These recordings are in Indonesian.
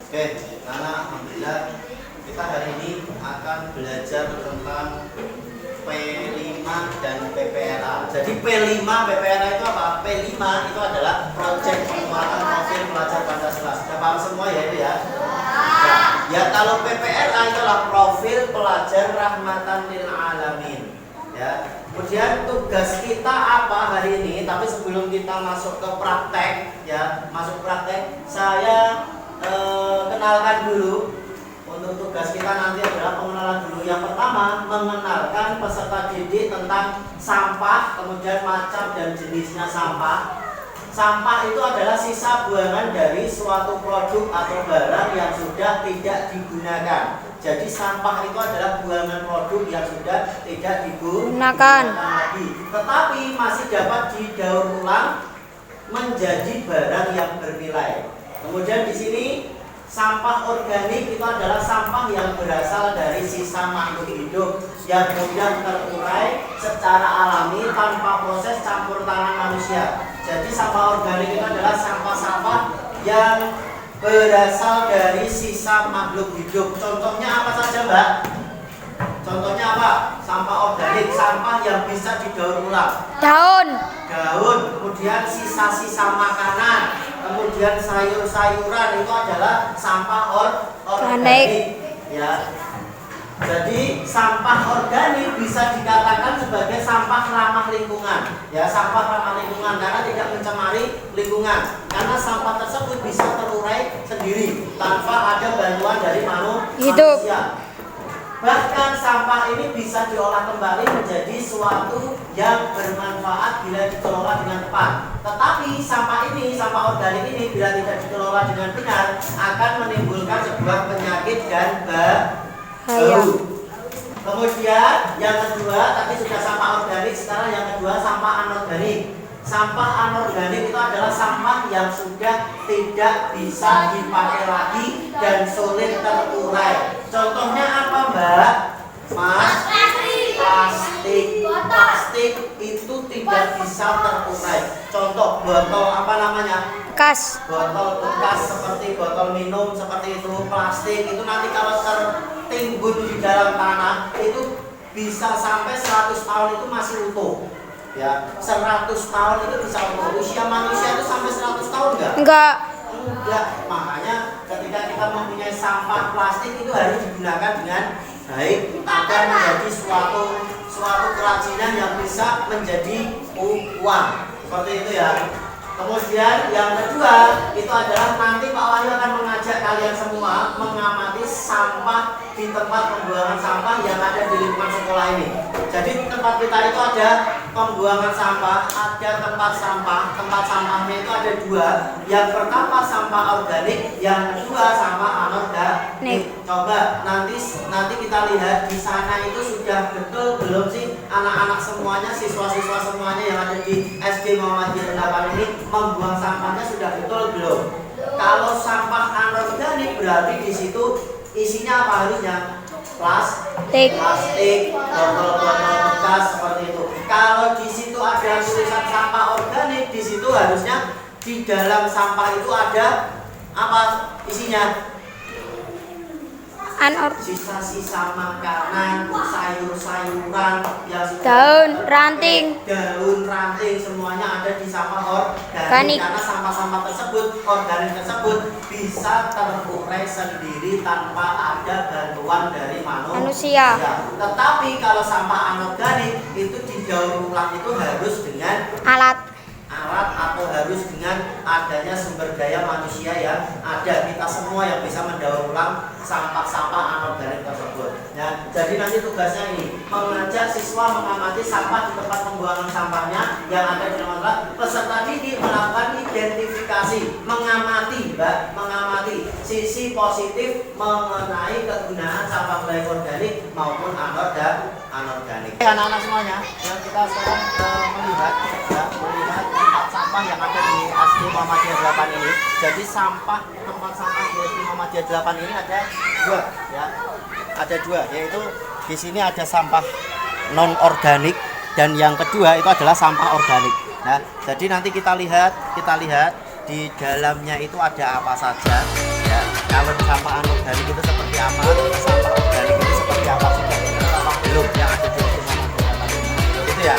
Oke, karena alhamdulillah kita hari ini akan belajar tentang P5 dan PPLA. Jadi P5 PPLA itu apa? P5 itu adalah proyek penguatan profil pelajar Pancasila. Sudah paham semua ya itu ya? Ya, kalau PPLA itu adalah profil pelajar rahmatan lil alamin. Ya. Kemudian tugas kita apa hari ini? Tapi sebelum kita masuk ke praktek, ya, masuk praktek, saya kenalkan dulu. Untuk tugas kita nanti adalah pengenalan dulu. Yang pertama, mengenalkan peserta didik tentang sampah, kemudian macam dan jenisnya sampah. Sampah itu adalah sisa buangan dari suatu produk atau barang yang sudah tidak digunakan. Jadi sampah itu adalah buangan produk yang sudah tidak digunakan lagi, tetapi masih dapat didaur ulang menjadi barang yang bernilai. Kemudian di sini sampah organik itu adalah sampah yang berasal dari sisa makhluk hidup yang mudah terurai secara alami tanpa proses campur tangan manusia. Jadi sampah organik itu adalah sampah-sampah yang berasal dari sisa makhluk hidup. Contohnya apa saja, Mbak? Contohnya apa? Sampah organik, sampah yang bisa didaur ulang. Daun, kemudian sisa-sisa makanan, kemudian sayur-sayuran itu adalah sampah organik. Ya. Jadi sampah organik bisa dikatakan sebagai sampah ramah lingkungan. Ya, sampah ramah lingkungan karena tidak mencemari lingkungan. Karena sampah tersebut bisa terurai sendiri tanpa ada bantuan dari manusia. Bahkan sampah ini bisa diolah kembali menjadi suatu yang bermanfaat bila dikelola dengan tepat. Tetapi sampah ini, sampah organik ini bila tidak dikelola dengan benar akan menimbulkan sebuah penyakit dan bau. Kemudian yang kedua, tadi sudah sampah organik, sekarang yang kedua sampah anorganik. Sampah anorganik itu adalah sampah yang sudah tidak bisa dipakai lagi dan sulit terurai. Contohnya apa, Mbak? Mas? Plastik itu tidak bisa terurai. Contoh botol apa namanya? Botol bekas seperti botol minum seperti itu, plastik itu nanti kalau tertimbun di dalam tanah itu bisa sampai 100 tahun itu masih utuh. Ya, 100 tahun itu bisa utuh. Usia manusia itu sampai 100 tahun enggak? Enggak. Makanya ketika kita mempunyai sampah plastik itu harus digunakan dengan baik agar menjadi suatu kerajinan yang bisa menjadi uang. Seperti itu ya. Kemudian yang kedua itu adalah nanti Pak Wahyu akan mengajak kalian semua mengamati sampah di tempat pembuangan sampah yang ada di lingkungan sekolah ini. Jadi tempat kita itu ada pembuangan sampah, ada tempat sampah. Tempat sampahnya itu ada dua. Yang pertama sampah organik, yang kedua sampah anorganik. Coba nanti kita lihat di sana itu sudah betul belum sih anak-anak semuanya, siswa-siswa semuanya yang ada di SD Muhammadiyah 8 ini membuang sampahnya sudah betul belum? Kalau sampah anorganik berarti di situ isinya apa harusnya? Plastik, botol-botol bekas seperti itu. Kalau di situ ada tulisan sampah organik, di situ harusnya di dalam sampah itu ada apa isinya? Sisa-sisa makanan, sayur-sayuran, daun ranting semuanya ada di sampah organik. Karena sampah-sampah tersebut, organik tersebut bisa terurai sendiri tanpa ada bantuan dari manusia. Tetapi kalau sampah anorganik itu didaur ulang itu harus dengan alat atau harus dengan adanya sumber daya manusia yang ada. Kita semua yang bisa mendaur ulang sampah-sampah anorganik tersebut. Nah, jadi nanti tugasnya ini mengajak siswa mengamati sampah di tempat pembuangan sampahnya yang ada di tempat. Peserta didik melakukan identifikasi, mengamati sisi positif mengenai kegunaan sampah baik organik maupun anorganik. Anak-anak semuanya, yang kita sekarang melihat tempat sampah yang ada di SD Muhammadiyah 8 ini. Jadi tempat sampah di SD Muhammadiyah 8 ini ada dua, ya. Ada dua, yaitu di sini ada sampah non organik dan yang kedua itu adalah sampah organik. Nah, jadi nanti kita lihat di dalamnya itu ada apa saja, ya. Kalau sampah anorganik itu seperti apa, sampah organik itu seperti apa, sudah dengar apa belum yang ada di lingkungan masyarakat itu ya.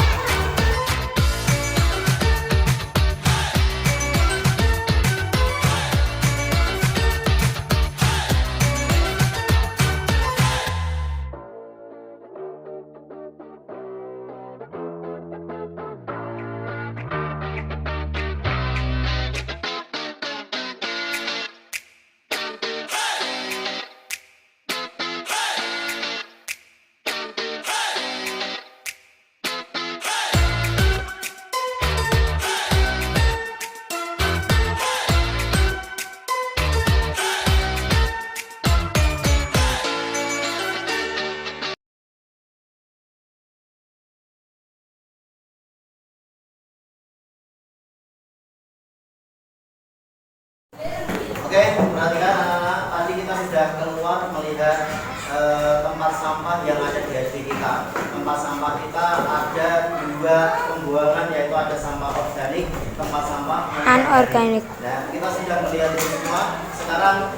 Oke, perhatikan anak-anak, tadi kita sudah keluar melihat tempat sampah yang ada di SD kita. Tempat sampah kita ada dua pembuangan, yaitu ada sampah organik, tempat sampah anorganik. Nah, kita sudah melihat itu semua. Sekarang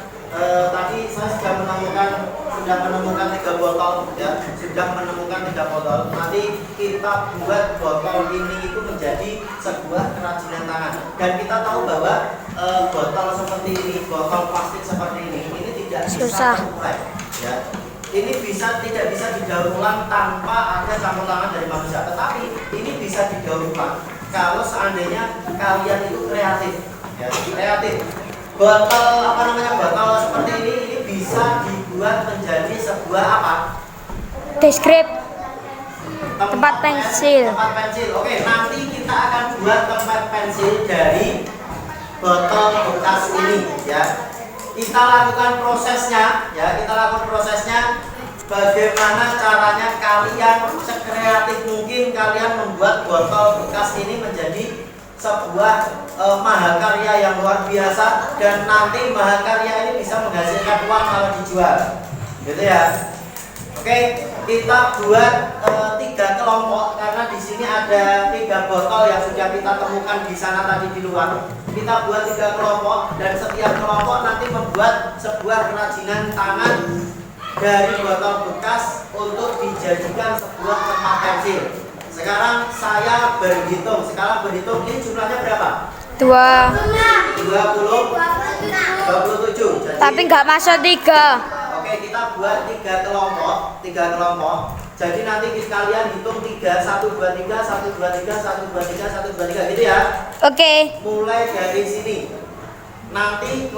tadi saya sudah menemukan 3 botol, ya, sudah menemukan 3 botol. Nanti kita buat botol ini itu menjadi sebuah kerajinan tangan. Dan kita tahu bahwa botol seperti ini, botol plastik seperti ini tidak bisa terurai, ya. Ini tidak bisa didaur ulang tanpa ada campur tangan dari manusia. Tetapi ini bisa didaur ulang kalau seandainya kalian itu kreatif, ya, kreatif. Botol seperti ini bisa dibuat menjadi sebuah apa? Deskrip. Tempat pensil. Tempat pensil. Oke, nanti kita akan buat tempat pensil dari botol bekas ini, ya. Kita lakukan prosesnya, ya. Kita lakukan prosesnya. Bagaimana caranya kalian sekreatif mungkin kalian membuat botol bekas ini menjadi sebuah mahakarya yang luar biasa, dan nanti mahakarya ini bisa menghasilkan uang kalau dijual, gitu ya. Oke, kita buat 3 kelompok karena di sini ada 3 botol yang sudah kita temukan di sana tadi di luar. Kita buat 3 kelompok dan setiap kelompok nanti membuat sebuah kerajinan tangan dari botol bekas untuk dijadikan sebuah tempat pensil. Sekarang saya berhitung. Ini jumlahnya berapa? 27. Tapi nggak masuk 3. Oke, kita buat 3 kelompok. Jadi nanti kalian hitung 3, 1, 2, 3, 1, 2, 3, 1, 2, 3, 1, 2, 3, gitu ya. Oke. Mulai dari sini. Nanti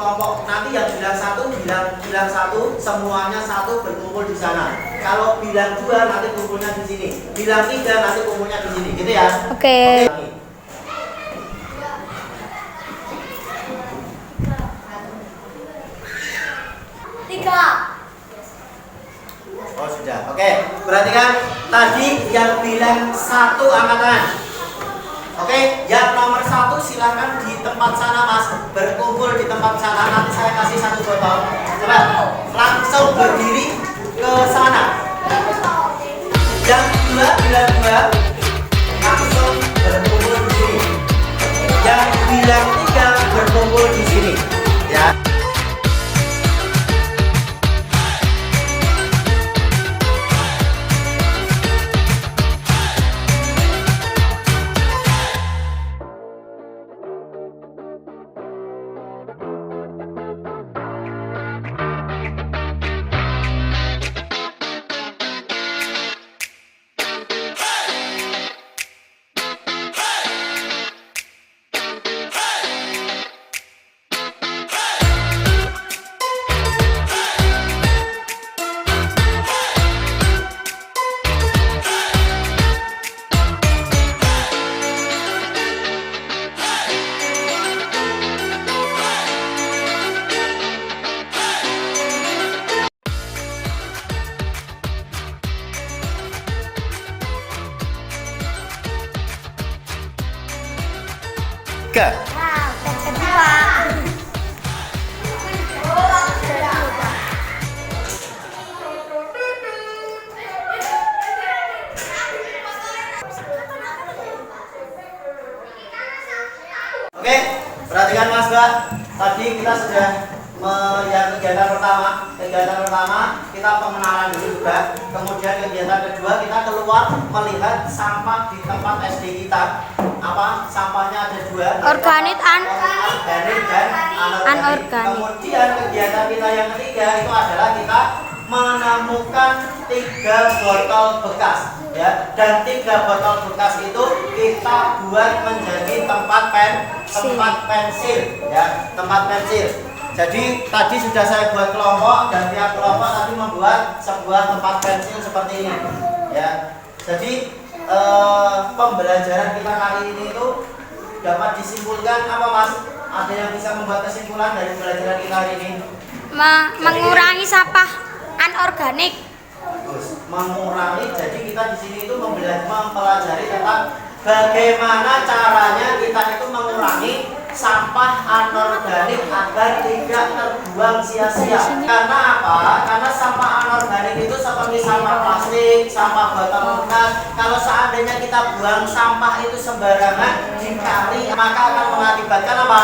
yang bilang 1, semuanya 1 berkumpul di sana. Kalau bilang 2 nanti kumpulnya di sini. Bilang 3 nanti kumpulnya di sini, gitu ya. Oke. Oh, sudah. Oke, perhatikan tadi yang bilang 1 angkat tangan. Oke, yang nomor 1 silakan di tempat sana, Mas. Berkumpul di tempat sana. Nanti saya kasih 1 botol. Coba langsung berdiri ke sana. Yang 2 bilang 2 langsung berkumpul di sini. Yang bilang 3 berkumpul di sini. Ya. Oke, perhatikan Mas Mbak. Tadi kita sudah yang kegiatan pertama kita pengenalan dulu juga. Kemudian kegiatan kedua kita keluar melihat sampah di tempat SD kita. Apa sampahnya ada dua, Organik dan anorganik. Kemudian kegiatan kita yang ketiga itu adalah kita menemukan 3 botol bekas, ya, dan 3 botol bekas itu kita buat menjadi tempat pensil, ya, tempat pensil. Jadi tadi sudah saya buat kelompok dan tiap kelompok tadi membuat sebuah tempat pensil seperti ini, ya. Jadi pembelajaran kita kali ini itu dapat disimpulkan apa, Mas? Ada yang bisa membuat kesimpulan dari pembelajaran kita hari ini? Mengurangi sampah anorganik. Terus mengurangi, jadi kita di sini itu mempelajari tentang bagaimana caranya kita itu mengurangi sampah anorganik agar tidak terbuang sia-sia. Karena apa? Karena sampah anorganik itu seperti sampah plastik, sampah botol bekas. Kalau seandainya kita buang sampah itu sembarangan di kali, maka akan mengakibatkan apa?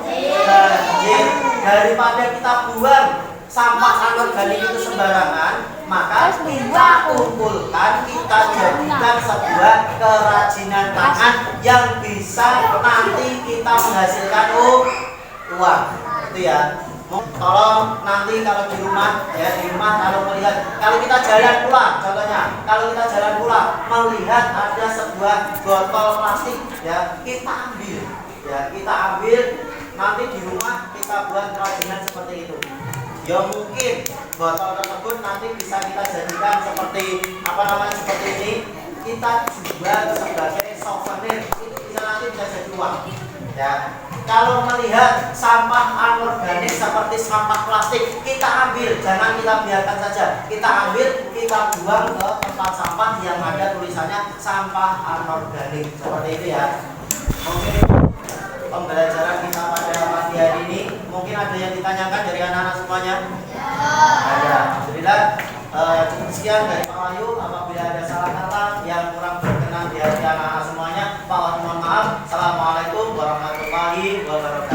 Banjir. Daripada kita buang sampah anorganik itu sembarangan, maka kita kumpulkan, kita jadikan sebuah kerajinan tangan yang bisa nanti kita menghasilkan uang. Itu ya. Tolong nanti kalau di rumah, ya, di rumah kalau melihat, kalau kita jalan pulang, contohnya, kalau kita jalan pulang melihat ada sebuah botol plastik, ya, kita ambil, ya, kita ambil, nanti di rumah kita buat kerajinan seperti itu. Ya mungkin botol tersebut nanti bisa kita jadikan seperti seperti ini, kita jual sebagai souvenir, itu bisa nanti bisa jadi uang, ya. Kalau melihat sampah anorganik seperti sampah plastik, kita ambil, jangan kita biarkan saja, kita ambil, kita buang ke tempat sampah yang ada tulisannya sampah anorganik, seperti itu ya. Mungkin pembelajaran kita pada pagi hari ini, mungkin ada yang ditanyakan dari anak-anak semuanya? Ada. Alhamdulillah. Cukup sekian dari Pak Wahyu. Apabila ada salah kata yang kurang berkenan di hati anak-anak semuanya, Pak Wahyu mohon maaf. Assalamualaikum warahmatullahi wabarakatuh.